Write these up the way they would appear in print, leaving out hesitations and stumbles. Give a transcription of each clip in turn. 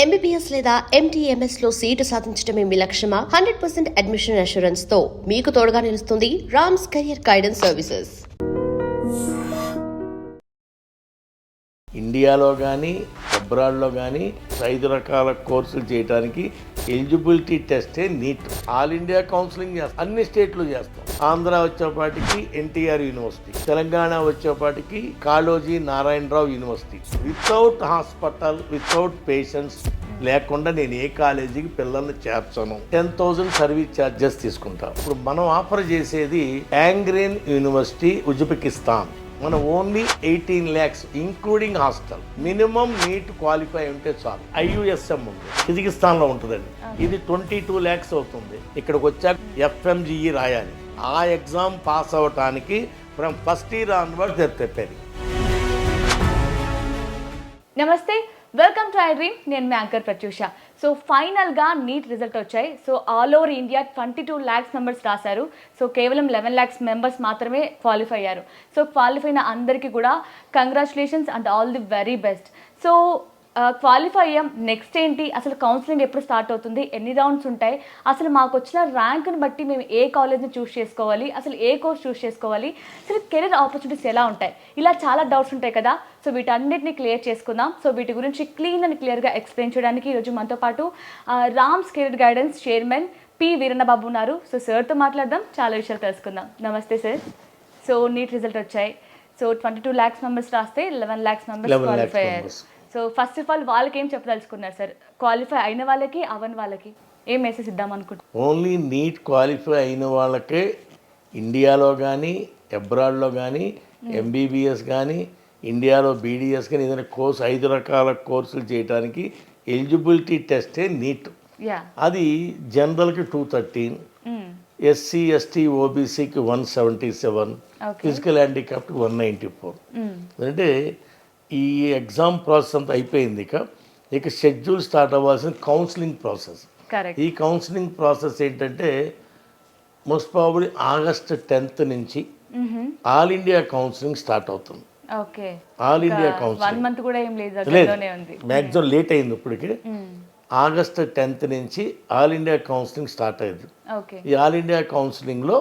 MBBS లేదా MTMS లో seat సాధించడమే మీ లక్ష్యమా? 100% అడ్మిషన్ అష్యూరెన్స్ తో మీకు తోడుగా నిలుస్తుంది రామ్స్ కెరియర్ గైడెన్స్ సర్వీసెస్. ఇండియాలో కానీ అబ్రాడ్లో కానీ 5 రకాల కోర్సులు చేయడానికి ఎలిజిబిలిటీ టెస్టే నీట్. ఆల్ ఇండియా కౌన్సిలింగ్ చేస్తాం, అన్ని స్టేట్లు చేస్తాం. ఆంధ్ర వచ్చేపాటికి ఎన్టీఆర్ యూనివర్సిటీ, తెలంగాణ వచ్చేపాటికి Kaloji Narayanarao university. Without hospital, without patients లేకుండా నేను ఏ కాలేజీకి పిల్లల్ని చేర్చను. 10,000 సర్వీస్ ఛార్జెస్ తీసుకుంటా. ఇప్పుడు మనం ఆఫర్ చేసేది యాంగ్రీన్ యూనివర్సిటీ, ఉజ్బెకిస్తాన్. మనం only 18 lakhs including hostel. Minimum neat qualify ఉంటే చాలు. IUSM ఉంది, కిర్గిస్తాన్లో ఉంటుందండి. ఇది 22 lakhs అవుతుంది. ఇక్కడికి వచ్చాక FMGE రాయాలి. ఆ ఎగ్జామ్ పాస్ అవ్వటానికి ఫ్రమ్ ఫస్ట్ ఇయర్ ఆన్వర్డ్స్ చెప్పారు. నమస్తే, వెల్కమ్ టు ఐ డ్రీమ్. నేను మీ యాంకర్ ప్రత్యూష. సో ఫైనల్గా నీట్ రిజల్ట్ వచ్చాయి. So all over India 22 lakhs members రాశారు. సో కేవలం 11 lakhs మెంబర్స్ మాత్రమే క్వాలిఫై అయ్యారు. సో క్వాలిఫై అయిన అందరికీ కూడా congratulations and all the very best. So qualify అయ్యాం, నెక్స్ట్ ఏంటి, అసలు కౌన్సిలింగ్ ఎప్పుడు స్టార్ట్ అవుతుంది, ఎన్ని రౌండ్స్ ఉంటాయి, అసలు మాకు వచ్చిన ర్యాంక్ని బట్టి మేము ఏ కాలేజ్ని చూస్ చేసుకోవాలి, అసలు ఏ కోర్స్ చూస్ చేసుకోవాలి, అసలు కెరీర్ ఆపర్చునిటీస్ ఎలా ఉంటాయి, ఇలా చాలా డౌట్స్ ఉంటాయి కదా. సో వీటన్నిటిని క్లియర్ చేసుకుందాం. సో వీటి గురించి క్లీన్ అండ్ క్లియర్గా ఎక్స్ప్లెయిన్ చేయడానికి ఈరోజు మనతో పాటు Rams career guidance chairman P Veerannababu ఉన్నారు. సో సార్తో మాట్లాడదాం, చాలా విషయాలు తెలుసుకుందాం. నమస్తే సార్. సో నీట్ రిజల్ట్ వచ్చాయి. సో 22 lakhs మెంబర్స్ రాస్తే 11 lakhs మెంబర్స్ క్వాలిఫై అయ్యారు. సో ఫస్ట్ ఆఫ్ ఆల్ వాళ్ళకి ఏం చెప్పదలుచుకున్నారు సార్? క్వాలిఫై అయిన వాళ్ళకి, అవని వాళ్ళకి ఏం మెసేజ్ ఇద్దాం అనుకుంటున్నారు? ఓన్లీ నీట్ క్వాలిఫై అయిన వాళ్ళకే ఇండియాలో కానీ అబ్రాడ్లో కానీ MBBS కానీ ఇండియాలో BDS కానీ ఏదైనా కోర్సు 5 రకాల కోర్సులు చేయడానికి ఎలిజిబిలిటీ టెస్టే నీట్. అది జనరల్కి 213, SC ST OBCకి 177, ఫిజికల్ హ్యాండిక్యాప్కి 194. అంటే ఈ ఎగ్జామ్ ప్రాసెస్ అంతా అయిపోయింది. ఇక షెడ్యూల్ స్టార్ట్ అవ్వాల్సిన కౌన్సిలింగ్ ప్రాసెస్. ఈ కౌన్సిలింగ్ ప్రాసెస్ ఏంటంటే మోస్ట్ ప్రాబబ్లీ August 10th నుంచి ఆల్ ఇండియా కౌన్సిలింగ్ స్టార్ట్ అవుతుంది. All India counselling maximum late అయింది ఇప్పటికి. August 10th నుంచి ఆల్ ఇండియా కౌన్సిలింగ్ స్టార్ట్ అయింది. ఈ ఆల్ ఇండియా కౌన్సిలింగ్లో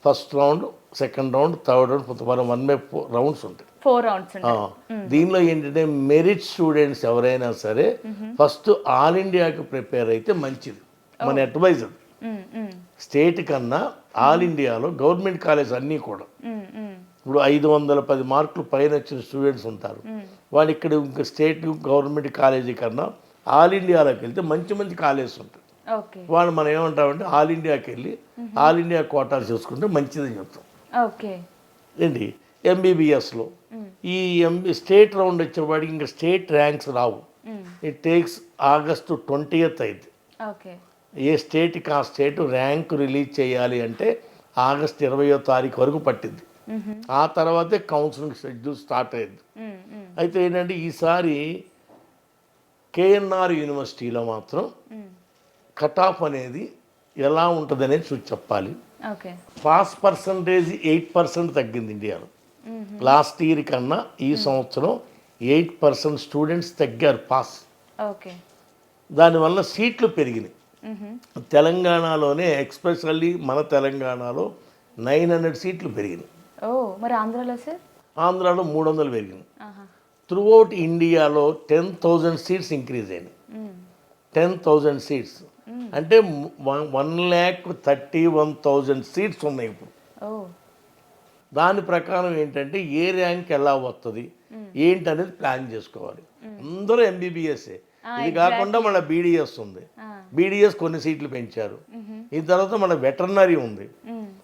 first round, second round, third round, 1/4 rounds ఉంటాయి. 4 rounds. దీనిలో ఏంటంటే మెరిట్ స్టూడెంట్స్ ఎవరైనా సరే ఫస్ట్ ఆల్ ఇండియాకి ప్రిపేర్ అయితే మంచిది. మన అడ్వైజ్ అది. స్టేట్ కన్నా ఆల్ ఇండియాలో గవర్నమెంట్ కాలేజ్ అన్నీ కూడా ఇప్పుడు 510 మార్కులు పైన వచ్చిన స్టూడెంట్స్ ఉంటారు. వాళ్ళు ఇక్కడ ఇంకా స్టేట్ గవర్నమెంట్ కాలేజీ కన్నా ఆల్ ఇండియాలోకి వెళ్తే మంచి మంచి కాలేజెస్ ఉంటాయి. వాళ్ళు మనం ఏమంటామంటే ఆల్ ఇండియాకి వెళ్ళి ఆల్ ఇండియా కోటాలు చేసుకుంటే మంచిదని చెప్తాం. ఏంటి MBBSలో ఈ స్టేట్ రౌండ్ వచ్చేవాడికి ఇంకా state ranks Rao. It takes August 20th అయింది. ఏ స్టేట్కి ఆ స్టేట్ ర్యాంక్ రిలీజ్ చేయాలి అంటే August 20th వరకు పట్టింది. ఆ తర్వాతే కౌన్సిలింగ్ షెడ్యూల్ స్టార్ట్ అయింది. అయితే ఏంటంటే ఈసారి KNR యూనివర్సిటీలో మాత్రం కట్ ఆఫ్ అనేది ఎలా ఉంటుంది అనేది చూసి చెప్పాలి. పాస్ పర్సంటేజ్ 8% తగ్గింది ఇండియాలో. లాస్ట్ ఇయర్ కన్నా ఈ సంవత్సరం 8% స్టూడెంట్స్ తగ్గారు పాస్. దానివల్ల సీట్లు పెరిగినాయి. తెలంగాణలోనే ఎక్స్పెషల్లీ మన తెలంగాణలో 900 సీట్లు పెరిగినాయి. మరి ఆంధ్రాలో సార్? ఆంధ్రాలో 300 పెరిగినాయి. త్రూఅవుట్ ఇండియాలో 10,000 సీట్స్ ఇంక్రీజ్ అయినాయి. 10,000 సీట్స్ అంటే 1,31,000 సీట్స్ ఉన్నాయి ఇప్పుడు. దాని ప్రకారం ఏంటంటే ఏ ర్యాంక్ ఎలా వస్తుంది ఏంటి అనేది ప్లాన్ చేసుకోవాలి. అందరూ MBBSఏ. ఇది కాకుండా మన BDS ఉంది. BDS కొన్ని సీట్లు పెంచారు. ఈ తర్వాత మన వెటర్నరీ ఉంది.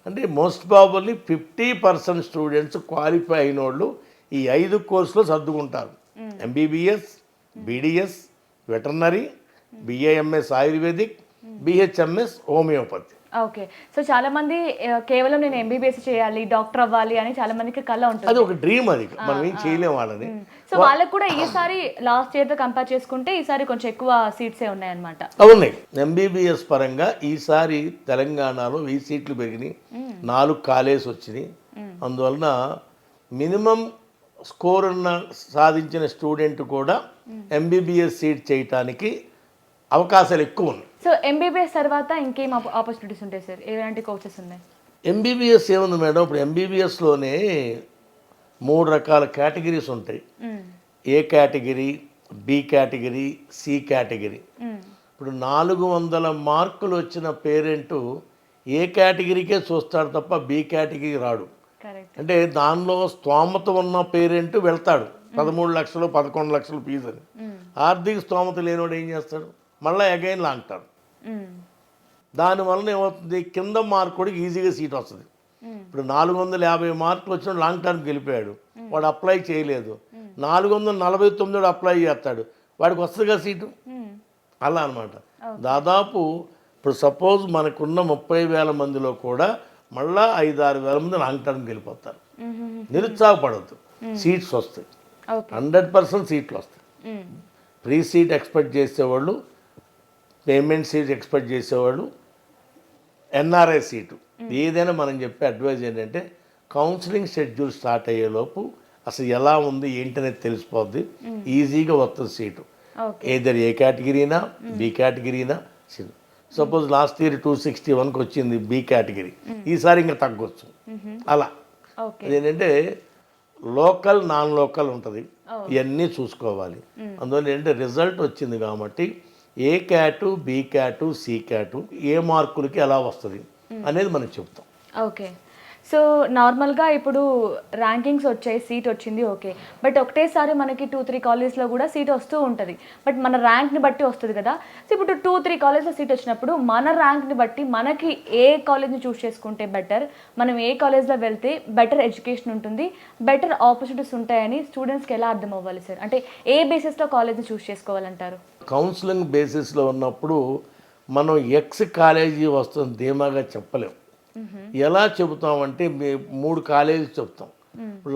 అంటే మోస్ట్ ప్రాబబ్లీ 50% స్టూడెంట్స్ క్వాలిఫై అయిన వాళ్ళు ఈ 5 కోర్సులో సర్దుకుంటారు. MBBS, BDS, veterinary, BAMS ayurvedic, BHMS homeopathy. Okay. So చాలా మంది కేవలం నేను MBBS చేయాలి, డాక్టర్ అవ్వాలి అని చాలా మందికి కళ ఉంటుంది. అది ఒక డ్రీమ్, అది మనం ఏం చేయలేము వాళ్ళని. సో వాళ్ళకు కూడా ఈసారి లాస్ట్ ఇయర్తో కంపేర్ చేసుకుంటే ఈసారి కొంచెం ఎక్కువ సీట్సే ఉన్నాయన్నమాట. అవునాయి. MBBS పరంగా ఈసారి తెలంగాణలో 1000 సీట్లు పెరిగినాయి. 4 కాలేజ్ వచ్చినాయి. అందువలన మినిమం స్కోర్ ఉన్న సాధించిన స్టూడెంట్ కూడా MBBS సీట్ చేయటానికి అవకాశాలు ఎక్కువ ఉన్నాయి. సో ఎంబీబీఎస్ తర్వాత ఇంకేం ఆపర్చునిటీస్ ఉంటాయి సార్? ఎలాంటి కోర్సెస్ ఉన్నాయి? ఎంబీబీఎస్ ఏముంది మేడం, ఇప్పుడు ఎంబీబీఎస్లోనే 3 రకాల కేటగిరీస్ ఉంటాయి. A category, B category, C category. ఇప్పుడు 400 మార్కులు వచ్చిన పేరెంటు ఏ కేటగిరీకే చూస్తాడు తప్ప బి కేటగిరీ రాడు. కరెక్ట్. అంటే దానిలో స్తోమత ఉన్న పేరెంట్ వెళ్తాడు, 13 లక్షలు 11 లక్షలు ఫీజు అని. ఆర్థిక స్తోమత లేనివాడు ఏం చేస్తాడు, మళ్ళీ అగైన్ లాంటాడు. దానివల్ల ఏమవుతుంది, కింద మార్కుడికి ఈజీగా సీట్ వస్తుంది. ఇప్పుడు 450 మార్కులు వచ్చిన లాంగ్ టర్మ్కి వెళ్ళిపోయాడు, వాడు అప్లై చేయలేదు. 449 అప్లై చేస్తాడు, వాడికి వస్తుందిగా సీటు. అలా అనమాట. దాదాపు ఇప్పుడు సపోజ్ మనకున్న 30,000 మందిలో కూడా మళ్ళా 5-6 వేల మంది లాంగ్ టర్మ్కి వెళ్ళిపోతారు. నిరుత్సాహపడద్దు, సీట్స్ వస్తాయి, 100% సీట్లు వస్తాయి. ఫ్రీ సీట్ ఎక్స్పెక్ట్ చేసేవాళ్ళు, పేమెంట్ సీట్ ఎక్స్పెక్ట్ చేసేవాళ్ళు, ఎన్ఆర్ఐ సీటు ఏదైనా మనం చెప్పే అడ్వైజ్ ఏంటంటే కౌన్సిలింగ్ షెడ్యూల్ స్టార్ట్ అయ్యేలోపు అసలు ఎలా ఉంది ఏంటనేది తెలిసిపోద్ది, ఈజీగా వస్తుంది సీటు. ఏదర్ ఏ కేటగిరీనా బి కేటగిరీనా. సపోజ్ లాస్ట్ ఇయర్ 261కి వచ్చింది బి కేటగిరీ, ఈసారి ఇంకా తగ్గొచ్చు. అలా అదేంటంటే లోకల్ నాన్ లోకల్ ఉంటుంది, ఇవన్నీ చూసుకోవాలి. అందువల్ల ఏంటంటే రిజల్ట్ వచ్చింది కాబట్టి ఏ క్యాటు, బి క్యాటు, సి క్యాటు ఏ మార్కులకి ఎలా వస్తుంది అనేది మనం చెప్తాం. ఓకే. సో నార్మల్గా ఇప్పుడు ర్యాంకింగ్స్ వచ్చాయి, సీట్ వచ్చింది, ఓకే. బట్ ఒకటేసారి మనకి 2-3 కాలేజ్లో కూడా సీట్ వస్తూ ఉంటుంది. బట్ మన ర్యాంక్ని బట్టి వస్తుంది కదా. సో ఇప్పుడు 2-3 కాలేజ్లో సీట్ వచ్చినప్పుడు మన ర్యాంక్ని బట్టి మనకి ఏ కాలేజ్ని చూస్ చేసుకుంటే బెటర్, మనం ఏ కాలేజ్లో వెళ్తే బెటర్ ఎడ్యుకేషన్ ఉంటుంది, బెటర్ ఆపర్చునిటీస్ ఉంటాయని స్టూడెంట్స్కి ఎలా అర్థం అవ్వాలి సార్? అంటే ఏ బేసిస్లో కాలేజ్ని చూస్ చేసుకోవాలంటారు? కౌన్సిలింగ్ బేసిస్లో ఉన్నప్పుడు మనం ఎక్స్ కాలేజీ వస్తుంది ధీమాగా చెప్పలేం. ఎలా చెబుతామంటే 3 కాలేజీలు చెప్తాం.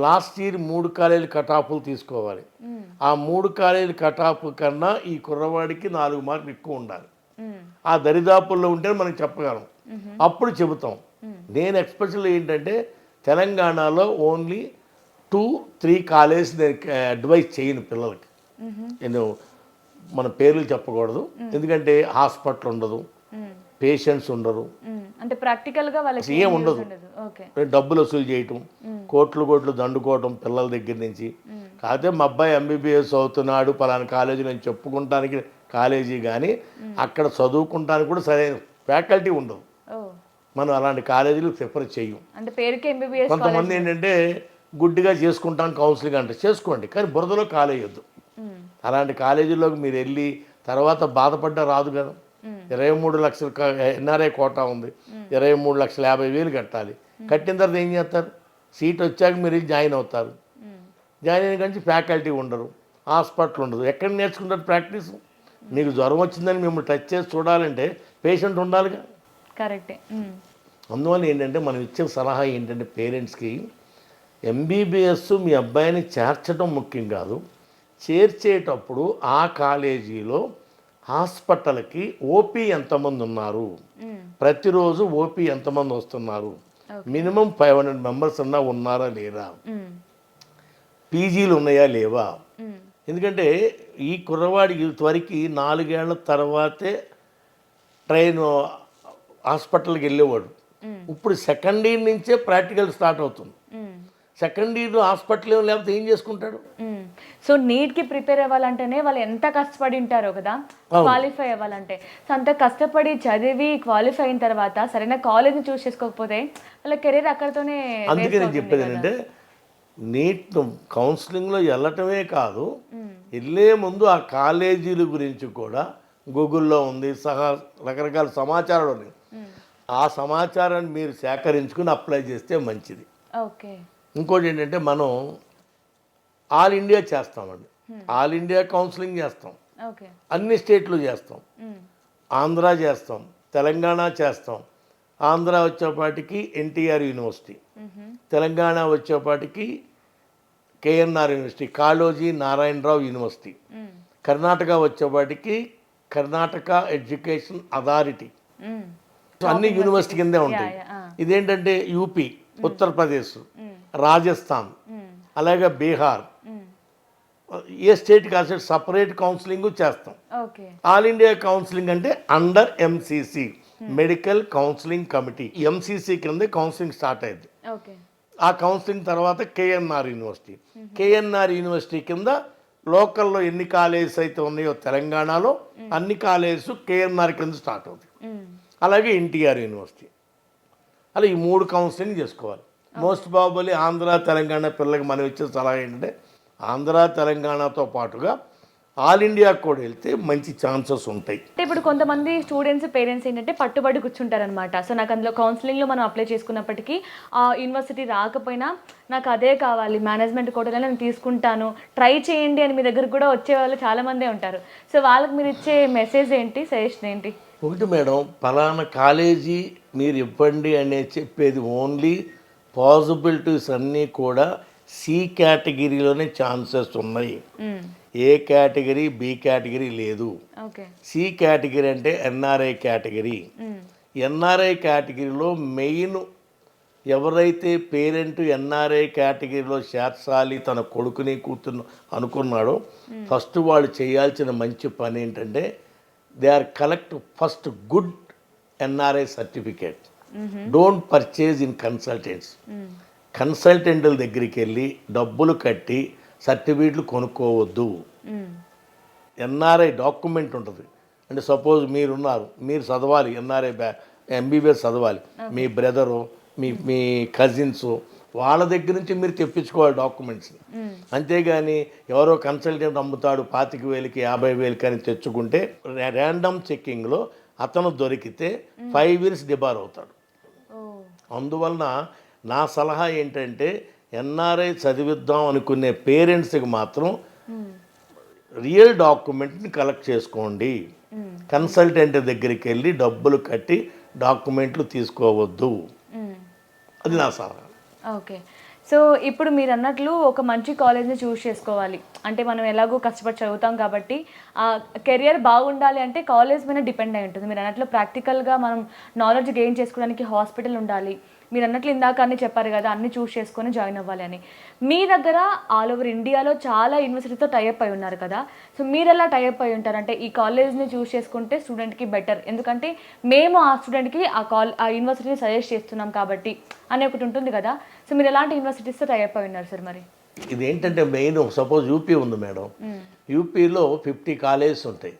లాస్ట్ ఇయర్ 3 కాలేజీలు కటాఫ్లు తీసుకోవాలి. ఆ 3 కాలేజీలు కటాఫ్ కన్నా ఈ కుర్రవాడికి 4 మార్కులు ఎక్కువ ఉండాలి. ఆ దరిదాపుల్లో ఉంటే మనం చెప్పగలం, అప్పుడు చెబుతాం. నేను ఎక్స్పెషల్ ఏంటంటే తెలంగాణలో ఓన్లీ 2-3 కాలేజ్ నేను అడ్వైజ్ చేయను పిల్లలకి. నేను మన పేర్లు చెప్పకూడదు, ఎందుకంటే హాస్పిటల్ ఉండదు, పేషెంట్స్ ఉండరు, అంటే ప్రాక్టికల్గా వాళ్ళకి ఏం ఉండదు. డబ్బులు వసూలు చేయటం, కోట్లు దండుకోవటం పిల్లల దగ్గర నుంచి. కాకపోతే మా అబ్బాయి ఎంబీబీఎస్ అవుతున్నాడు పలానా కాలేజీ నేను చెప్పుకుంటానికి కాలేజీ, కానీ అక్కడ చదువుకుంటానికి కూడా సరైన ఫ్యాకల్టీ ఉండదు. మనం అలాంటి కాలేజీలు ప్రిఫర్ చెయ్యం. అంటే పేరుకి ఎంబీబీఎస్. కొంతమంది ఏంటంటే గుడ్డిగా చేసుకుంటాం కౌన్సిలింగ్ అంటే, చేసుకోండి కానీ బురదలో కాలేయొద్దు. అలాంటి కాలేజీలోకి మీరు వెళ్ళి తర్వాత బాధపడ్డా రాదు కదా. 23 లక్షలు ఎన్ఆర్ఐ కోటా ఉంది, 23,50,000 కట్టాలి. కట్టిన తర్వాత ఏం చేస్తారు, సీట్ వచ్చాక మీరు జాయిన్ అవుతారు. జాయిన్ అయిన కానీ ఫ్యాకల్టీ ఉండరు, హాస్పిటల్ ఉండదు. ఎక్కడ నేర్చుకుంటారు ప్రాక్టీస్? మీకు జ్వరం వచ్చిందని మిమ్మల్ని టచ్ చేసి చూడాలంటే పేషెంట్ ఉండాలిగా. కరెక్టే. అందువల్ల ఏంటంటే మనం ఇచ్చే సలహా ఏంటంటే పేరెంట్స్కి, ఎంబీబీఎస్ మీ అబ్బాయిని చేర్చడం ముఖ్యం కాదు, చేర్చేటప్పుడు ఆ కాలేజీలో హాస్పిటల్కి ఓపీ ఎంతమంది ఉన్నారు, ప్రతిరోజు ఓపీ ఎంతమంది వస్తున్నారు, మినిమం 500 మెంబర్స్ అన్నా ఉన్నారా లేరా, పీజీలు ఉన్నాయా లేవా. ఎందుకంటే ఈ కుర్రవాడికి త్వరకి 4 ఏళ్ల తర్వాతే ట్రైన్ హాస్పిటల్కి వెళ్ళేవాడు. ఇప్పుడు సెకండ్ ఇయర్ నుంచే ప్రాక్టికల్ స్టార్ట్ అవుతుంది. సెకండ్ ఇయర్ హాస్పిటల్ ఏం లేకపోతే ఏం చేసుకుంటాడు? సో నీట్కి ప్రిపేర్ అవ్వాలంటేనే వాళ్ళు ఎంత కష్టపడి ఉంటారో కదా క్వాలిఫై అవ్వాలంటే. సో అంత కష్టపడి చదివి క్వాలిఫై అయిన తర్వాత సరైన కాలేజ్ని చూస్ చేసుకోకపోతే వాళ్ళ కెరీర్ అక్కడితోనే. అందుకే నేను చెప్పేది ఏంటంటే నీట్ కౌన్సిలింగ్లో వెళ్ళటమే కాదు, వెళ్ళే ముందు ఆ కాలేజీల గురించి కూడా గూగుల్లో ఉంది, రకరకాల సమాచారాలు ఉన్నాయి. ఆ సమాచారాన్ని మీరు సేకరించుకుని అప్లై చేస్తే మంచిది. ఓకే. ఇంకోటి ఏంటంటే మనం ఆల్ ఇండియా చేస్తామండి, ఆల్ ఇండియా కౌన్సిలింగ్ చేస్తాం, అన్ని స్టేట్లు చేస్తాం, ఆంధ్ర చేస్తాం, తెలంగాణ చేస్తాం. ఆంధ్ర వచ్చేపాటికి ఎన్టీఆర్ యూనివర్సిటీ, తెలంగాణ వచ్చేపాటికి KNR university, Kaloji Narayanarao university, Karnataka వచ్చేపాటికి కర్ణాటక ఎడ్యుకేషన్ అథారిటీ. అన్ని యూనివర్సిటీ కిందే ఉంటాయి. ఇదేంటంటే యూపీ, ఉత్తరప్రదేశ్, రాజస్థాన్, అలాగే బీహార్, ఏ స్టేట్కి ఆ స్టేట్ సపరేట్ కౌన్సిలింగ్ చేస్తాం. ఓకే. ఆల్ ఇండియా కౌన్సిలింగ్ అంటే under MCC, medical counselling committee. MCC కింద కౌన్సిలింగ్ స్టార్ట్ అయింది. ఓకే. ఆ కౌన్సిలింగ్ తర్వాత కేఎన్ఆర్ యూనివర్సిటీ. కేఎన్ఆర్ యూనివర్సిటీ కింద లోకల్లో ఎన్ని కాలేజెస్ అయితే ఉన్నాయో తెలంగాణలో అన్ని కాలేజెస్ కేఎన్ఆర్ కింద స్టార్ట్ అవుతాయి. అలాగే ఎన్టీఆర్ యూనివర్సిటీ. అలా ఈ 3 కౌన్సిలింగ్ చేసుకోవాలి. మోస్ట్ ప్రాబబ్లీ ఆంధ్ర తెలంగాణ పిల్లలకి మనం ఇచ్చే సలహా ఏంటంటే ఆంధ్ర తెలంగాణతో పాటుగా ఆల్ ఇండియా కూడా వెళ్తే మంచి ఛాన్సెస్ ఉంటాయి. అంటే ఇప్పుడు కొంతమంది స్టూడెంట్స్ పేరెంట్స్ ఏంటంటే పట్టుబడి కూర్చుంటారనమాట. సో నాకు అందులో కౌన్సిలింగ్లో మనం అప్లై చేసుకున్నప్పటికీ ఆ యూనివర్సిటీ రాకపోయినా నాకు అదే కావాలి, మేనేజ్మెంట్ కోటాలో నేను తీసుకుంటాను, ట్రై చేయండి అని మీ దగ్గరకు కూడా వచ్చే వాళ్ళు చాలామందే ఉంటారు. సో వాళ్ళకి మీరు ఇచ్చే మెసేజ్ ఏంటి, సజెషన్ ఏంటి? ఒకటి మేడం, పలానా కాలేజీ మీరు ఇవ్వండి అనే చెప్పేది ఓన్లీ పాసిబిలిటీస్ అన్నీ కూడా సి కేటగిరీలోనే ఛాన్సెస్ ఉన్నాయి. ఏ కేటగిరీ, బి కేటగిరీ లేదు. ఓకే. సి కేటగిరీ అంటే ఎన్ఆర్ఐ కేటగిరీ. ఎన్ఆర్ఐ కేటగిరీలో మెయిన్ ఎవరైతే పేరెంట్ ఎన్ఆర్ఐ కేటగిరీలో చేర్చాలి తన కొడుకుని కూతురు అనుకున్నాడో ఫస్ట్ వాళ్ళు చేయాల్సిన మంచి పని ఏంటంటే they are collect first good NRI certificate. Don't purchase in consultants. కన్సల్టెంట్ల దగ్గరికి వెళ్ళి డబ్బులు కట్టి సర్టిఫికేట్లు కొనుక్కోవద్దు. ఎన్ఆర్ఐ డాక్యుమెంట్ ఉంటుంది. అంటే సపోజ్ మీరున్నారు, మీరు చదవాలి, ఎన్ఆర్ఐ ఎంబీబీఎస్ చదవాలి, మీ బ్రదరు, మీ కజిన్స్ వాళ్ళ దగ్గర నుంచి మీరు తెప్పించుకోవాలి డాక్యుమెంట్స్. అంతేగాని ఎవరో కన్సల్టెంట్ అమ్ముతాడు 25,000కి 50,000కి అని తెచ్చుకుంటే ర్యాండమ్ చెక్కింగ్లో అతను దొరికితే 5 years డిబార్ అవుతాడు. అందువలన నా సలహా ఏంటంటే ఎన్ఆర్ఐ చదివిద్దాం అనుకునే పేరెంట్స్కి మాత్రం రియల్ డాక్యుమెంట్ని కలెక్ట్ చేసుకోండి. కన్సల్టెంట్ దగ్గరికి వెళ్ళి డబ్బులు కట్టి డాక్యుమెంట్లు తీసుకోవద్దు. అది నా సలహా. ఓకే. సో ఇప్పుడు మీరు అన్నట్లు ఒక మంచి కాలేజ్ని చూస్ చేసుకోవాలి అంటే మనం ఎలాగో కష్టపడి చదువుతాం కాబట్టి ఆ కెరియర్ బాగుండాలి అంటే కాలేజ్ మీద డిపెండ్ అయి ఉంటుంది. మీరు అన్నట్లు ప్రాక్టికల్గా మనం నాలెడ్జ్ గెయిన్ చేసుకోవడానికి హాస్పిటల్ ఉండాలి. మీరు అన్నట్లు ఇందాక అన్నీ చెప్పారు కదా, అన్నీ చూస్ చేసుకొని జాయిన్ అవ్వాలి అని. మీ దగ్గర ఆల్ ఓవర్ ఇండియాలో చాలా యూనివర్సిటీతో టైఅప్ అయి ఉన్నారు కదా, సో మీరు ఎలా టైఅప్ అయి ఉంటారు? అంటే ఈ కాలేజ్ని చూస్ చేసుకుంటే స్టూడెంట్కి బెటర్, ఎందుకంటే మేము ఆ స్టూడెంట్కి ఆ యూనివర్సిటీని సజెస్ట్ చేస్తున్నాం కాబట్టి అని ఒకటి ఉంటుంది కదా. సో మీరు ఎలాంటి యూనివర్సిటీస్తో టైఅప్ అయి ఉన్నారు సార్? మరి ఇదేంటంటే మెయిన్ సపోజ్ యూపీ ఉంది మేడం, యూపీలో 50 కాలేజెస్ ఉంటాయి.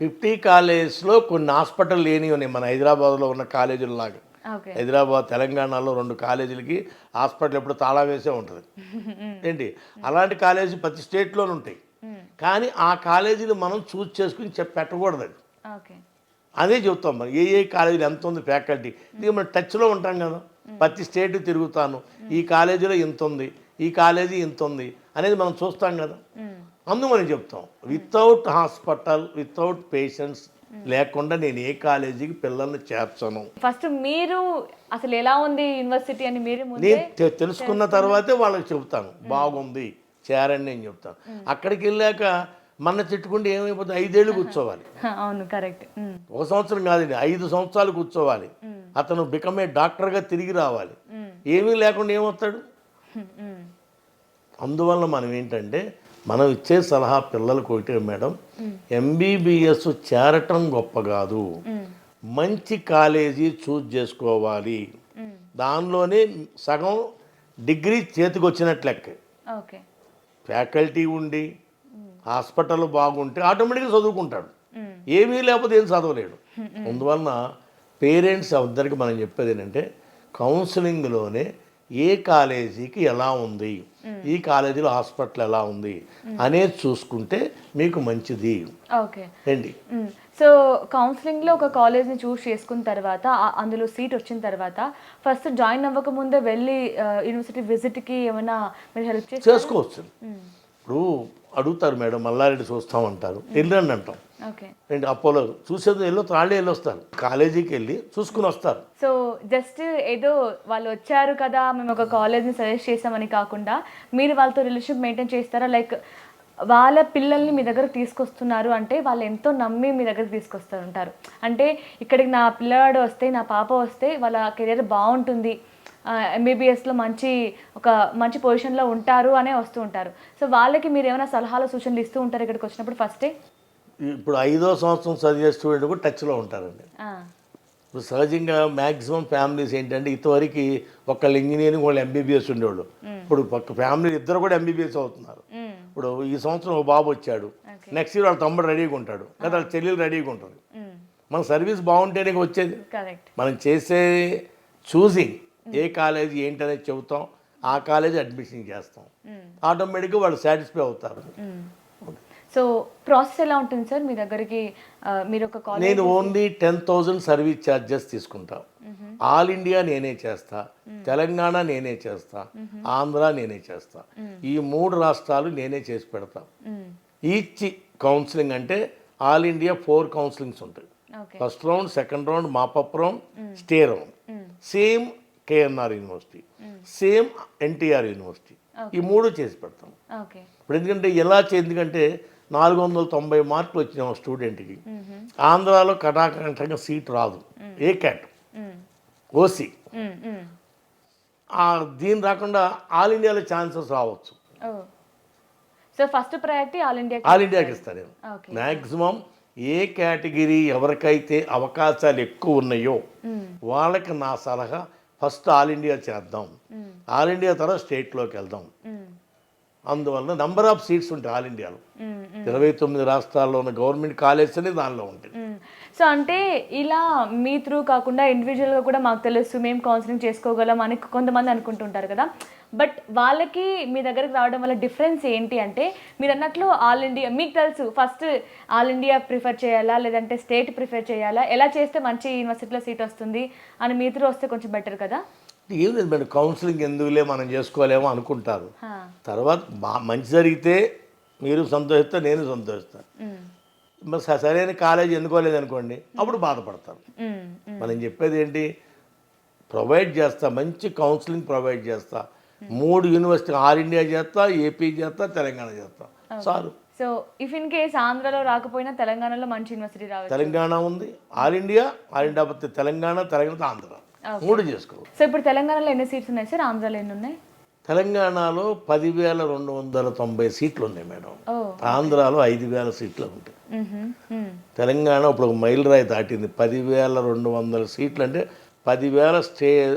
50 కాలేజెస్లో కొన్ని హాస్పిటల్ లేని ఉన్నాయి మన హైదరాబాద్లో ఉన్న కాలేజీల లాగా. హైదరాబాద్ తెలంగాణలో 2 కాలేజీలకి హాస్పిటల్ ఎప్పుడు తాళా వేసే ఉంటుంది ఏంటి. అలాంటి కాలేజీ ప్రతి స్టేట్లోనే ఉంటాయి. కానీ ఆ కాలేజీలు మనం చూస్ చేసుకుని పెట్టకూడదు. అది అదే చెప్తాం మనం ఏ కాలేజీలు ఎంత ఉంది ఫ్యాకల్టీ. ఇది మనం టచ్లో ఉంటాం కదా, ప్రతి స్టేట్ తిరుగుతాను, ఈ కాలేజీలో ఇంత ఉంది, ఈ కాలేజీ ఇంత ఉంది అనేది మనం చూస్తాం కదా. అందు మనం చెప్తాం వితౌట్ హాస్పిటల్, వితౌట్ పేషెంట్స్ లేకుండా నేను ఏ కాలేజీకి పిల్లల్ని చేర్చను. ఫస్ట్ మీరు అసలు ఎలా ఉంది యూనివర్సిటీ అని మీరు నేను తెలుసుకున్న తర్వాతే వాళ్ళకి చెబుతాను బాగుంది చేరండి అని చెప్తాను. అక్కడికి వెళ్ళాక మన తిట్టుకుంటే ఏమైపోతుంది, 5 ఏళ్ళు కూర్చోవాలి. అవును, కరెక్ట్. 1 సంవత్సరం కాదండి, 5 సంవత్సరాలు కూర్చోవాలి. అతను బికమే డాక్టర్గా తిరిగి రావాలి. ఏమీ లేకుండా ఏమవుతాడు? అందువల్ల మనం ఏంటంటే మనం ఇచ్చే సలహా పిల్లలకు ఒకటే మేడం, ఎంబీబీఎస్ చేరటం గొప్ప కాదు, మంచి కాలేజీ చూజ్ చేసుకోవాలి. దానిలోనే సగం డిగ్రీ చేతికి వచ్చినట్లు లెక్క. ఫ్యాకల్టీ ఉండి హాస్పిటల్ బాగుంటే ఆటోమేటిక్గా చదువుకుంటాడు. ఏమీ లేకపోతే ఏం చదవలేడు. అందువలన పేరెంట్స్ అందరికీ మనం చెప్పేది ఏంటంటే కౌన్సిలింగ్లోనే ఏ కాలేజీకి ఎలా ఉంది, ఈ కాలేజీలో హాస్పిటల్ ఎలా ఉంది అనేది చూసుకుంటే మీకు మంచిది. ఓకే ఏంటి. సో కౌన్సిలింగ్లో ఒక కాలేజ్ని చూస్ చేసుకున్న తర్వాత అందులో సీట్ వచ్చిన తర్వాత ఫస్ట్ జాయిన్ అవ్వక ముందే వెళ్ళి యూనివర్సిటీ విజిట్కి ఏమైనా మీరు హెల్ప్ చేసుకోవచ్చు. ఇప్పుడు అడుగుతారు మేడం మల్లారెడ్డి చూస్తామంటారు, వెళ్ళండి అంటాం. ఏంటి అపోలో చూసేది వాళ్ళే వెళ్ళొస్తారు, కాలేజీకి వెళ్ళి చూసుకుని వస్తారు. సో జస్ట్ ఏదో వాళ్ళు వచ్చారు కదా మేము ఒక కాలేజ్ని సజెస్ట్ చేసామని కాకుండా మీరు వాళ్ళతో రిలేషన్షిప్ మెయింటైన్ చేస్తారా? లైక్ వాళ్ళ పిల్లల్ని మీ దగ్గరకు తీసుకొస్తున్నారు అంటే వాళ్ళు ఎంతో నమ్మి మీ దగ్గరకు తీసుకొస్తారు ఉంటారు. అంటే ఇక్కడికి నా పిల్లవాడు వస్తే, నా పాప వస్తే వాళ్ళ కెరీర్ బాగుంటుంది, ఎంబీబీఎస్లో ఒక మంచి పొజిషన్లో ఉంటారు అనే వస్తూ ఉంటారు. సో వాళ్ళకి మీరు ఏమైనా సలహాలు సూచనలు ఇస్తూ ఉంటారు ఇక్కడికి వచ్చినప్పుడు ఫస్టే? ఇప్పుడు 5వ సంవత్సరం చదివే స్టూడెంట్ కూడా టచ్లో ఉంటారండి. ఇప్పుడు సహజంగా మ్యాక్సిమం ఫ్యామిలీస్ ఏంటంటే ఇంతవరకు ఒకళ్ళు ఇంజనీరింగ్ వాళ్ళు ఎంబీబీఎస్ ఉండేవాళ్ళు. ఇప్పుడు ఒక ఫ్యామిలీ ఇద్దరు కూడా ఎంబీబీఎస్ అవుతున్నారు. ఇప్పుడు ఈ సంవత్సరం ఒక బాబు వచ్చాడు, నెక్స్ట్ ఇయర్ వాళ్ళ తమ్ముడు రెడీగా ఉంటాడు, లేదా వాళ్ళ చెల్లెలు రెడీగా ఉంటుంది. మన సర్వీస్ బాగుంటేనే వచ్చేది. మనం చేసే చూసింగ్ ఏ కాలేజీ ఏంటనేది చెబుతాం, ఆ కాలేజీ అడ్మిషన్ చేస్తాం, ఆటోమేటిక్గా వాళ్ళు సాటిస్ఫై అవుతారు. సో ప్రాసెస్ ఎలా ఉంటుంది సార్ మీ దగ్గరికి? మీరు ఒక కాలేజ్ నేను ఓన్లీ 10,000 సర్వీస్ ఛార్జెస్ తీసుకుంటా. ఆల్ ఇండియా నేనే చేస్తా, తెలంగాణ నేనే చేస్తా, ఆంధ్ర నేనే చేస్తా. ఈ 3 రాష్ట్రాలు నేనే చేసి పెడతా. ఈచ్ కౌన్సిలింగ్ అంటే ఆల్ ఇండియా 4 కౌన్సిలింగ్స్ ఉంటాయి. First round, second round, mop up round, stay round. Same KNR university, same NTR university. ఈ 3 చేసి పెడతాం. ఇప్పుడు ఎందుకంటే ఎందుకంటే 490 మార్కులు వచ్చిన స్టూడెంట్కి ఆంధ్రాలో కటాకంటంగా సీట్ రాదు. ఏ క్యాట్, ఓసీ. దీని రాకుండా ఆల్ ఇండియాలో ఛాన్సెస్ రావచ్చు. సో ఫస్ట్ ప్రయారిటీ ఆల్ ఇండియాకి ఇస్తారు. మ్యాక్సిమం ఏ కేటగిరీ ఎవరికైతే అవకాశాలు ఎక్కువ ఉన్నాయో వాళ్ళకి నా సలహా ఫస్ట్ ఆల్ ఇండియా చేద్దాం, ఆల్ ఇండియా తర్వాత స్టేట్లోకి వెళ్దాం. అందువల్ల నంబర్ ఆఫ్ సీట్స్ ఉంటాయి ఆల్ ఇండియాలో. 29 రాష్ట్రాల్లో ఉన్న గవర్నమెంట్ కాలేజెస్ అనేది దానిలో ఉంటాయి. సో అంటే ఇలా మీ త్రూ కాకుండా ఇండివిజువల్గా కూడా మాకు తెలుసు, మేము కౌన్సిలింగ్ చేసుకోగలం అని కొంతమంది అనుకుంటుంటారు కదా. బట్ వాళ్ళకి మీ దగ్గరికి రావడం వల్ల డిఫరెన్స్ ఏంటి అంటే, మీరు అన్నట్లు ఆల్ ఇండియా మీకు తెలుసు, ఫస్ట్ ఆల్ ఇండియా ప్రిఫర్ చేయాలా లేదంటే స్టేట్ ప్రిఫర్ చేయాలా, ఎలా చేస్తే మంచి యూనివర్సిటీలో సీట్ వస్తుంది అని మీ త్రూ వస్తే కొంచెం బెటర్ కదా. ఏం లేదు మేడం, కౌన్సిలింగ్ ఎందుకులే మనం చేసుకోలేమో అనుకుంటారు. తర్వాత మంచి జరిగితే మీరు సంతోషిస్తారు, నేను సంతోషిస్తాను. మరి సరైన కాలేజ్ ఎన్నుకోలేదు అనుకోండి, అప్పుడు బాధపడతారు. మనం చెప్పేది ఏంటి, ప్రొవైడ్ చేస్తా, మంచి కౌన్సిలింగ్ ప్రొవైడ్ చేస్తా. 3 యూనివర్సిటీ ఆల్ ఇండియా చేస్తా, ఏపీ చేస్తా, తెలంగాణ చేస్తా, చాలు. సో ఇఫ్ ఇన్ కేస్ ఆంధ్రలో రాకపోయినా తెలంగాణలో మంచి యూనివర్సిటీ రావచ్చు. తెలంగాణ ఉంది, ఆల్ ఇండియా పోతే తెలంగాణ, ఆంధ్ర 3 చేసుకోవాలి. సో ఇప్పుడు తెలంగాణలో ఎన్ని సీట్స్ ఉన్నాయి సార్, ఆంధ్రాలో ఎన్ని ఉన్నాయి? తెలంగాణలో 10,290 సీట్లు ఉన్నాయి మేడం. ఆంధ్రాలో 5,000 సీట్లు ఉంటాయి. తెలంగాణ ఇప్పుడు ఒక మైల్ రాయి దాటింది. 10,200 సీట్లు అంటే 10,000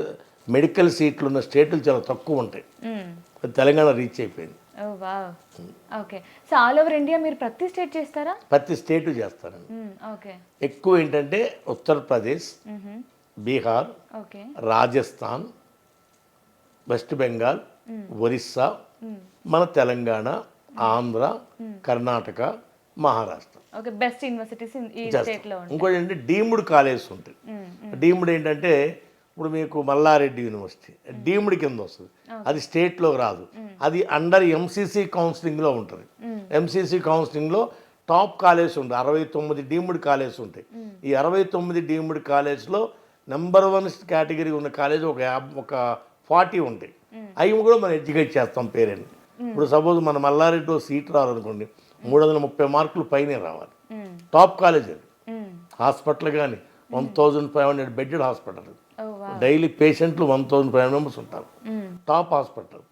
మెడికల్ సీట్లు ఉన్న స్టేట్లు చాలా తక్కువ ఉంటాయి. తెలంగాణ రీచ్ అయిపోయింది. Okay. So all over India మీరు ప్రతి స్టేట్ చేస్తారా? ప్రతి స్టేట్ చేస్తారండి. ఎక్కువ ఏంటంటే ఉత్తరప్రదేశ్, బీహార్, రాజస్థాన్, వెస్ట్ బెంగాల్, ఒరిస్సా, మన తెలంగాణ, ఆంధ్ర, కర్ణాటక, మహారాష్ట్ర. బెస్ట్ యూనివర్సిటీస్ ఈ స్టేట్లో. ఇంకోటి ఏంటంటే డీమ్డ్ కాలేజెస్ ఉంటాయి. డీమ్డ్ ఏంటంటే ఇప్పుడు మీకు మల్లారెడ్డి యూనివర్సిటీ డీమ్డ్ కింద వస్తుంది, అది స్టేట్లో రాదు. అది అండర్ ఎంసీసీ కౌన్సిలింగ్లో ఉంటుంది. ఎంసీసీ కౌన్సిలింగ్లో టాప్ కాలేజ్ ఉంటుంది. 69 డీమ్డ్ కాలేజ్ ఉంటాయి. ఈ 69 డీమ్డ్ కాలేజ్లో నెంబర్ 1 కేటగిరీ ఉన్న కాలేజ్ ఒక 40 ఉంటాయి. అవి కూడా మనం ఎడ్యుకేట్ చేస్తాం పేరెంట్. ఇప్పుడు సపోజ్ మన మల్లారెడ్డిలో సీట్ రావాలనుకోండి, 330 మార్కులు పైనే రావాలి. టాప్ కాలేజ్ అది. హాస్పిటల్ కానీ 1,500 బెడ్డెడ్ హాస్పిటల్, డైలీ పేషెంట్లు 1,500 మెంబర్స్ ఉంటారు. Top hospital.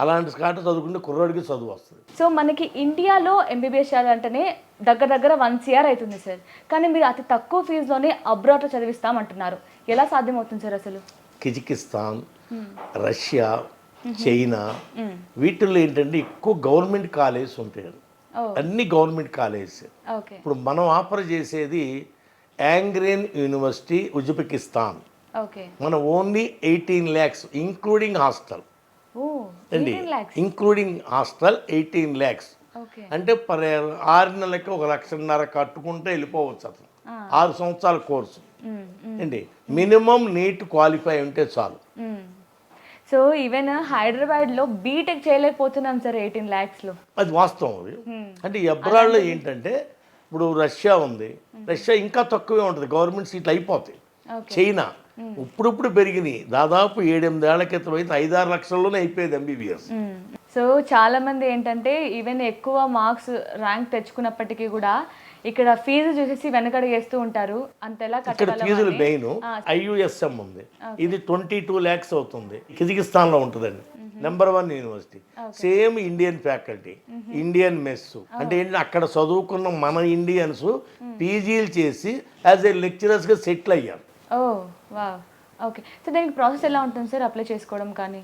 అలాంటి స్కాట్ చదువుకుంటే కుర్రాడికి చదువు వస్తుంది. సో మనకి ఇండియాలో ఎంబీబీఎస్ చేయాలంటేనే దగ్గర 1 CR అవుతుంది సార్. కానీ మీరు అతి తక్కువ ఫీజులోనే అబ్రాడ్లో చదివిస్తామంటున్నారు. ఎలా సాధ్యమవుతుంది సార్ అసలు? కిజికిస్తాన్, రష్యా, చైనా వీటిల్లో ఏంటంటే ఎక్కువ గవర్నమెంట్ కాలేజెస్ ఉంటాయి. అన్ని గవర్నమెంట్ కాలేజెస్. ఇప్పుడు మనం ఆఫర్ చేసేది యాంగ్రేన్ యూనివర్సిటీ, ఉజ్బెకిస్తాన్. మన ఓన్లీ 18 lakhs ఇంక్లూడింగ్ హాస్టల్ అండి. ఇంక్లూడింగ్ హాస్టల్ 18 lakhs అంటే 6 నెలలకి 1,50,000 కట్టుకుంటే వెళ్ళిపోవచ్చు అతను. 6 సంవత్సరాల కోర్సు అండి. మినిమం నీట్ క్వాలిఫై ఉంటే చాలు. సో ఈవెన్ హైదరాబాద్లో బీటెక్ చేయలేకపోతున్నాం సార్ 18 lakhsలో. అది వాస్తవం. అది అంటే అబ్రాడ్లో ఏంటంటే ఇప్పుడు రష్యా ఉంది, రష్యా ఇంకా తక్కువే ఉంటుంది, గవర్నమెంట్ సీట్లు అయిపోతాయి. చైనా ఇప్పుడు పెరిగినాయి, దాదాపు 7-8 ఏళ్ల క్రితం అయితే 5-6 లక్షల్లోనే అయిపోయేది ఎంబీబీఎస్. సో చాలా మంది ఏంటంటే ఈవెన్ ఎక్కువ మార్క్స్ ర్యాంక్ తెచ్చుకున్నప్పటికీ కూడా ఇక్కడ ఫీజు చూసేసి వెనకడుగేస్తూ ఉంటారు, అంతెలా ఇక్కడ ఫీజులు మెయిన్ IUSM ఉంది, ఇది 22 lakhs అవుతుంది, కిర్గిస్తాన్లో ఉంటుందండి, number 1 university, same Indian faculty, Indian mess, అంటే ఏంటంటే అక్కడ చదువుకున్న మన ఇండియన్స్ పీజీలు చేసి యాజ్ ఏ లెక్చరర్స్గా సెటిల్ అయ్యారు. ఓ వావ్, ఓకే. సో దానికి ప్రాసెస్ ఎలా ఉంటుంది సార్, అప్లై చేసుకోవడం కానీ?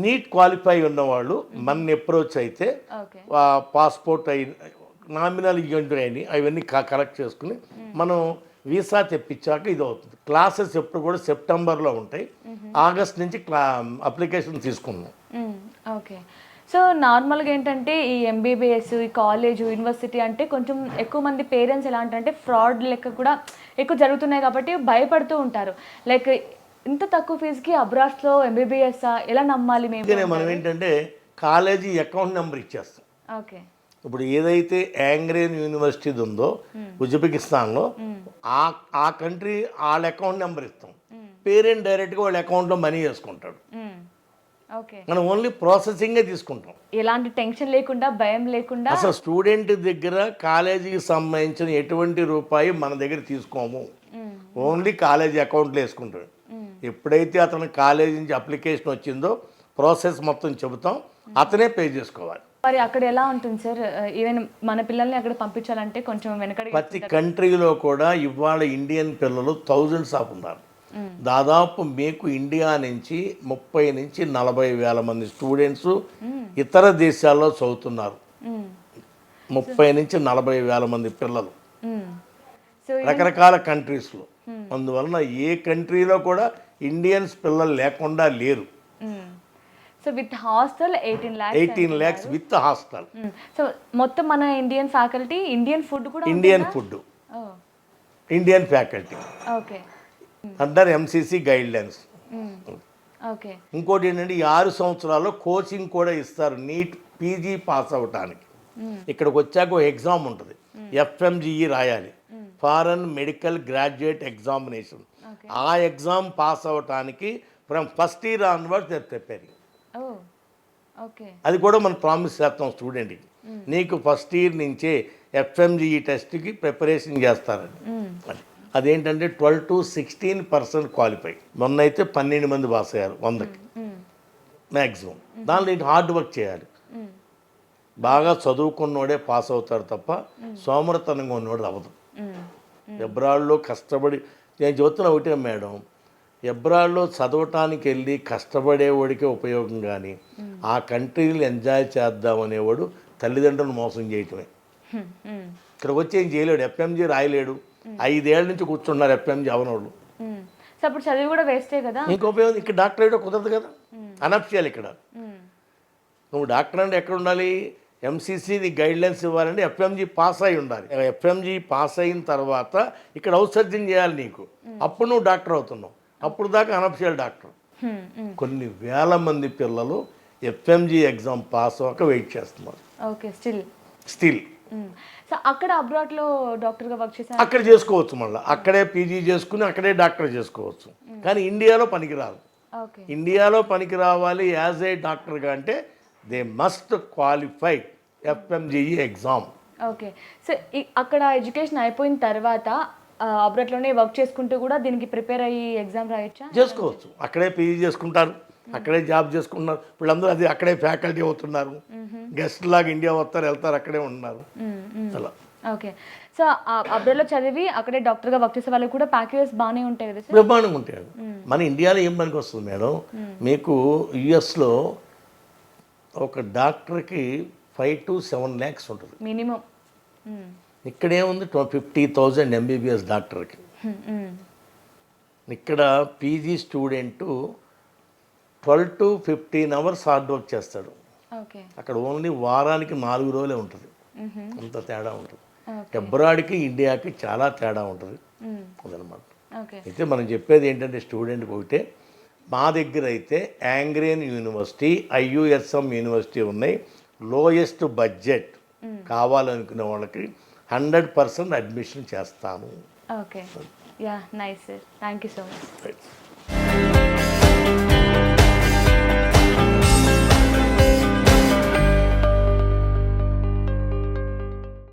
నీట్ క్వాలిఫై ఉన్నవాళ్ళు మన అప్రోచ్ అయితే ఓకే పాస్పోర్ట్ అయి నామినల్ ఇవ్వండి అయినాయి అవన్నీ కలెక్ట్ చేసుకుని మనం వీసా తెప్పించాక ఇది అవుతుంది. క్లాసెస్ ఎప్పుడు కూడా సెప్టెంబర్లో ఉంటాయి, ఆగస్ట్ నుంచి అప్లికేషన్ తీసుకున్నాం. ఓకే. సో నార్మల్గా ఏంటంటే ఈ MBBS, ఈ కాలేజ్, యూనివర్సిటీ అంటే కొంచెం ఎక్కువ మంది పేరెంట్స్ ఎలా అంటే ఫ్రాడ్ లెక్క కూడా ఎక్కువ జరుగుతున్నాయి కాబట్టి భయపడుతూ ఉంటారు. లైక్ ఇంత తక్కువ ఫీజుకి అబ్రాడ్స్లో MBBS ఎలా నమ్మాలి మేము? మనం ఏంటంటే కాలేజీ అకౌంట్ నెంబర్ ఇచ్చేస్తాం. ఓకే. ఇప్పుడు ఏదైతే యాంగ్రేన్ యూనివర్సిటీ ఉందో ఉజ్బెకిస్తాన్లో ఆ కంట్రీ వాళ్ళ అకౌంట్ నెంబర్ ఇస్తాం, పేరెంట్ డైరెక్ట్గా వాళ్ళ అకౌంట్లో మనీ వేసుకుంటాడు. ఓకే. మనం ఓన్లీ ప్రాసెసింగే తీసుకుంటాం, ఎలాంటి టెన్షన్ లేకుండా, భయం లేకుండా. అసలు స్టూడెంట్ దగ్గర కాలేజీకి సంబంధించిన ఎటువంటి రూపాయి మన దగ్గర తీసుకోము, ఓన్లీ కాలేజీ అకౌంట్లో వేసుకుంటాడు. ఎప్పుడైతే అతను కాలేజీ నుంచి అప్లికేషన్ వచ్చిందో ప్రాసెస్ మొత్తం చెబుతాం, అతనే పే చేసుకోవాలి. మరి అక్కడ ఎలా ఉంటుంది సార్? ఈవెన్ మన పిల్లల్ని అక్కడ పంపించాలంటే కొంచెం వెనకడి. ప్రతి కంట్రీలో కూడా ఇవాళ ఇండియన్ పిల్లలు థౌజండ్స్ ఆఫ్ ఉన్నారు. దాదాపు మీకు ఇండియా నుంచి 30 నుంచి 40 వేల మంది స్టూడెంట్స్ ఇతర దేశాల్లో చదువుతున్నారు. 30 నుంచి 40 వేల మంది పిల్లలు రకరకాల కంట్రీస్లో. అందువలన ఏ కంట్రీలో కూడా ఇండియన్స్ పిల్లలు లేకుండా లేరు. So with hostel 18 lakhs with hostel. So మొత్తం మన ఇండియన్ ఫ్యాకల్టీ, ఇండియన్ ఫుడ్ కూడా, Indian food, Indian faculty okay, under MCC guide lines. Okay. ఇంకోటి ఏంటంటే ఈ 6 సంవత్సరాల్లో కోచింగ్ కూడా ఇస్తారు నీట్ PG పాస్ అవ్వటానికి. ఇక్కడికి వచ్చాక ఒక ఎగ్జామ్ ఉంటుంది, FMGE రాయాలి, ఫారెన్ మెడికల్ గ్రాడ్యుయేట్ ఎగ్జామినేషన్. ఆ ఎగ్జామ్ పాస్ అవ్వటానికి from first year onwards they preparing. Okay. అది కూడా మనం ప్రామిస్ చేస్తాం స్టూడెంట్కి, నీకు ఫస్ట్ ఇయర్ నుంచే FMGE టెస్ట్కి ప్రిపరేషన్ చేస్తారని. అదేంటంటే 12 to 16% క్వాలిఫై. మొన్న అయితే 12 మంది పాస్ అయ్యారు 100కి మ్యాక్సిమం. దానిలో ఇటు హార్డ్ వర్క్ చేయాలి, బాగా చదువుకున్నోడే పాస్ అవుతాడు తప్ప సోమరతనంగా ఉన్నోడు అవ్వదు. ఎబ్రాడ్లో కష్టపడి, నేను చెబుతున్నా ఒకటే మేడం, ఎబ్రాడ్లో చదవటానికి వెళ్ళి కష్టపడేవాడికే ఉపయోగం, కానీ ఆ కంట్రీలు ఎంజాయ్ చేద్దామనేవాడు తల్లిదండ్రులను మోసం చేయటమే. ఇక్కడికి వచ్చి ఏం చేయలేడు, FMG రాయలేడు, 5 ఏళ్ళ నుంచి కూర్చున్నారు FMG అవనోళ్ళు. సో అప్పుడు చదివి కూడా వేస్టే కదా. ఇంకో ఉపయోగం, ఇక్కడ డాక్టర్ అయ్యో కుదరదు కదా, అనఫిషియల్. ఇక్కడ నువ్వు డాక్టర్ అంటే ఎక్కడ ఉండాలి, MCC గైడ్ లైన్స్ ఇవ్వాలంటే FMG పాస్ అయి ఉండాలి. FMG పాస్ అయిన తర్వాత ఇక్కడ హౌస్ సర్జన్ చేయాలి నీకు, అప్పుడు నువ్వు డాక్టర్ అవుతున్నావు. అప్పుడు దాకా అనఫిషియల్ డాక్టర్. కొన్ని వేల మంది పిల్లలు FMG ఎగ్జామ్ పాస్ అవ్వక వెయిట్ చేస్తున్నారు. ఓకే. స్టిల్ సో అక్కడ అబ్రాడ్లో డాక్టర్గా వర్క్ చేశారు, అక్కడ చేసుకోవచ్చు, మళ్ళీ అక్కడే PG చేసుకుని అక్కడే డాక్టర్ చేసుకోవచ్చు. కానీ ఇండియాలో పనికిరాదు. ఇండియాలో పనికి రావాలి యాజ్ ఏ డాక్టర్గా అంటే they must qualify FMGE exam. Okay. So అక్కడ ఎడ్యుకేషన్ అయిపోయిన తర్వాత అబ్రాడ్లోనే వర్క్ చేసుకుంటూ కూడా దీనికి ప్రిపేర్ అయ్యి ఎగ్జామ్ రాయొచ్చా? చేసుకోవచ్చు, అక్కడే PG చేసుకుంటారు, అక్కడే జాబ్ చేసుకుంటున్నారు. వీళ్ళందరూ అది అక్కడే ఫ్యాకల్టీ అవుతున్నారు, గెస్ట్ లాగా ఇండియా వస్తారు వెళ్తారు, అక్కడే ఉన్నారు అలా. ఓకే. సో అబ్రాడ్లో చదివి అక్కడే డాక్టర్గా వర్క్ చేసే వాళ్ళకి కూడా ప్యాకేజెస్ బాగానే ఉంటాయి కదా సార్? బ్రహ్మాండంగా ఉంటాయి. మన ఇండియాలో ఏం పనికి వస్తుంది మేడం, మీకు US లో ఒక డాక్టర్కి 5 to 7 lakhs ఉంటుంది మినిమం. ఇక్కడేముంది 50,000 MBBS డాక్టర్కి. ఇక్కడ PG student 12 to 15 hours hard work చేస్తాడు. అక్కడ ఓన్లీ వారానికి 4 రోజులే ఉంటుంది, అంత తేడా ఉంటుంది. అబ్రాడ్కి ఇండియాకి చాలా తేడా ఉంటుంది అదనమాట. అయితే మనం చెప్పేది ఏంటంటే స్టూడెంట్కి ఒకటే, మా దగ్గర అయితే యాంగ్రేన్ యూనివర్సిటీ, IUSM యూనివర్సిటీ ఉన్నాయి. లోయెస్ట్ బడ్జెట్ కావాలనుకునే వాళ్ళకి 100% అడ్మిషన్ చేస్తాము. Okay. Yeah, nice sir, thank you so much.